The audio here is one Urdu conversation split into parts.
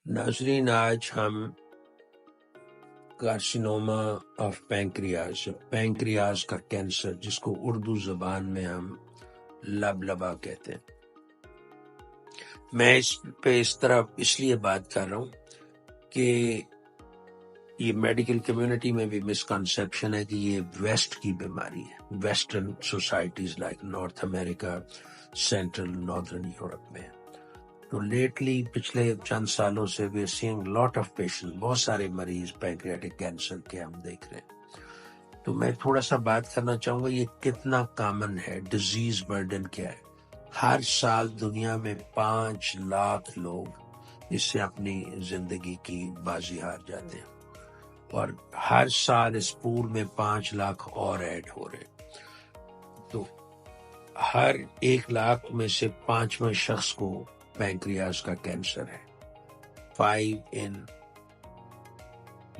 ناظرین، آج ہم کارسینوما آف پینکریاز کا کینسر، جس کو اردو زبان میں ہم لبلبا کہتے ہیں، میں اس پہ اس لیے بات کر رہا ہوں کہ یہ میڈیکل کمیونٹی میں بھی مسکنسیپشن ہے کہ یہ ویسٹ کی بیماری ہے، ویسٹرن سوسائٹیز لائک نارتھ امریکہ، سینٹرل ناردرن یورپ میں۔ تو لیٹلی پچھلے چند سالوں سے وی سینگ لاٹ آف پیشنٹ، بہت سارے مریض پینکریاٹک کینسر کے ہم دیکھ رہے ہیں۔ تو میں تھوڑا سا بات کرنا چاہوں گا یہ کتنا کامن ہے، ڈیزیز برڈن کیا ہے۔ ہر سال دنیا میں 5 لاکھ لوگ اس سے اپنی زندگی کی بازی ہار جاتے ہیں، اور ہر سال اس پول میں 5 لاکھ اور ایڈ ہو رہے ہیں۔ تو ہر 1 لاکھ میں سے 5واں شخص کو پینکریاس کا کینسر ہے، 5 in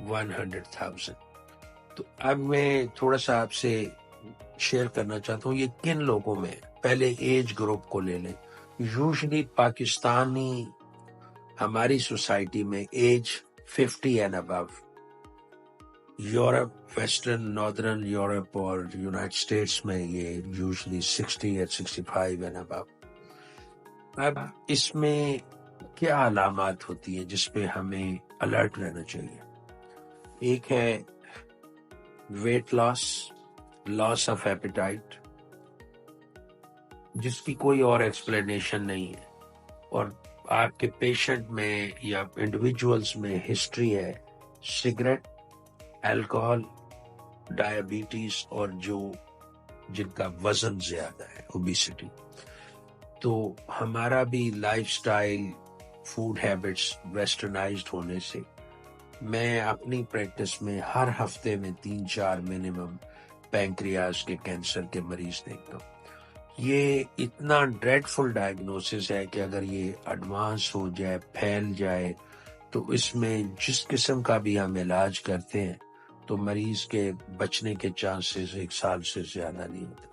100,000۔ تو اب میں تھوڑا سا آپ سے شیئر کرنا چاہتا ہوں یہ کن لوگوں میں ہے۔ پہلے ایج گروپ کو لے لیں۔ یوزلی پاکستانی ہماری سوسائٹی میں age 50 and above, Europe, western northern Europe اور یونائٹڈ اسٹیٹس میں یہ یوزلی 60 یا 65 اینڈ ابو۔ اب اس میں کیا علامات ہوتی ہیں جس پہ ہمیں الرٹ رہنا چاہیے؟ ایک ہے ویٹ لاس آف ایپیٹائٹ، جس کی کوئی اور ایکسپلینیشن نہیں ہے، اور آپ کے پیشنٹ میں یا انڈیویجولز میں ہسٹری ہے سگریٹ، الکوہول، ڈائبٹیز، اور جن کا وزن زیادہ ہے، اوبیسٹی۔ تو ہمارا بھی life style, food habits westernised ہونے سے میں اپنی پریکٹس میں ہر ہفتے میں 3-4 منیمم پینکریاس کے کینسر کے مریض دیکھتا ہوں۔ یہ اتنا ڈریڈفل ڈائگنوسس ہے کہ اگر یہ ایڈوانس ہو جائے، پھیل جائے، تو اس میں جس قسم کا بھی ہم علاج کرتے ہیں تو مریض کے بچنے کے چانسز 1 سال سے زیادہ نہیں ہوتے۔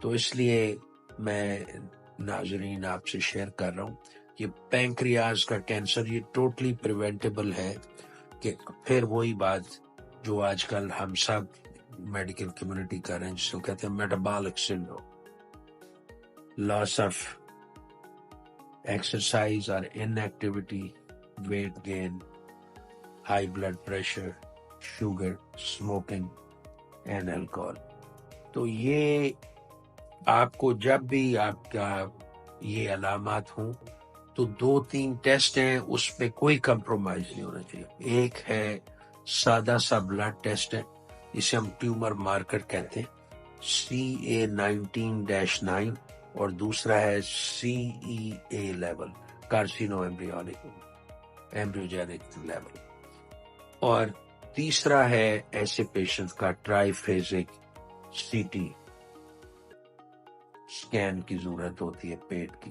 تو اس لیے میں ناظرین آپ سے شیئر کر رہا ہوں کہ پینکریاس کا کینسر یہ ٹوٹلی پریونٹیبل ہے، کہ پھر وہی بات جو آج کل ہم سب میڈیکل کمیونٹی کر رہے ہیں، جس کو کہتے ہیں metabolic syndrome, loss of exercise اور inactivity, weight gain, high blood pressure, sugar, smoking and alcohol. تو یہ آپ کو جب بھی آپ کا یہ علامات ہوں تو 2-3 ٹیسٹ ہیں، اس پہ کوئی کمپرومائز نہیں ہونا چاہیے۔ ایک ہے سادہ سا بلڈ ٹیسٹ ہے، اسے ہم ٹیومر مارکر کہتے ہیں، CA19-9، اور دوسرا ہے CEA لیول، کارسینو ایمبریوجینک لیول، اور تیسرا ہے ایسے پیشنٹ کا ٹرائی فیزک CT اسکین کی ضرورت ہوتی ہے پیٹ کی۔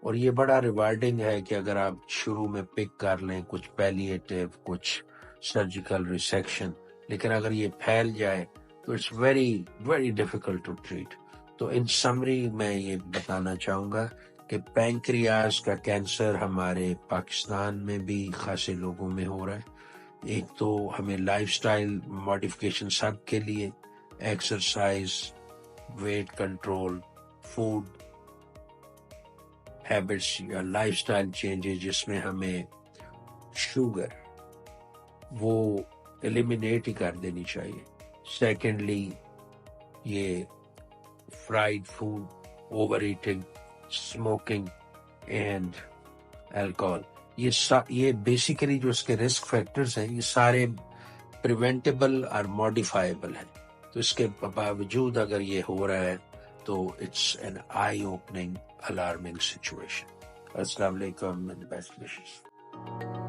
اور یہ بڑا ریوارڈنگ ہے کہ اگر آپ شروع میں پک کر لیں کچھ پیلیٹیو، کچھ سرجیکل ریسیکشن، لیکن اگر یہ پھیل جائے تو it's very very difficult to treat. تو ان سمری میں یہ بتانا چاہوں گا کہ پینکریاس کا کینسر ہمارے پاکستان میں بھی خاصے لوگوں میں ہو رہا ہے۔ ایک تو ہمیں لائف سٹائل ماڈیفکیشن سب کے لیے، exercise, weight control, food habits یا لائف سٹائل چینجز جس میں ہمیں شوگر وہ ایلیمینیٹ ہی کر دینی چاہیے۔ سیکنڈلی یہ fried food, overeating, smoking and alcohol, یہ بیسیکلی جو اس کے رسک فیکٹرز ہیں، یہ سارے پریونٹیبل اور ماڈیفائیبل ہیں۔ تو اس کے باوجود اگر یہ ہو رہا ہے تو it's an eye opening alarming situation. السلام علیکم اینڈ بیسٹ وشز۔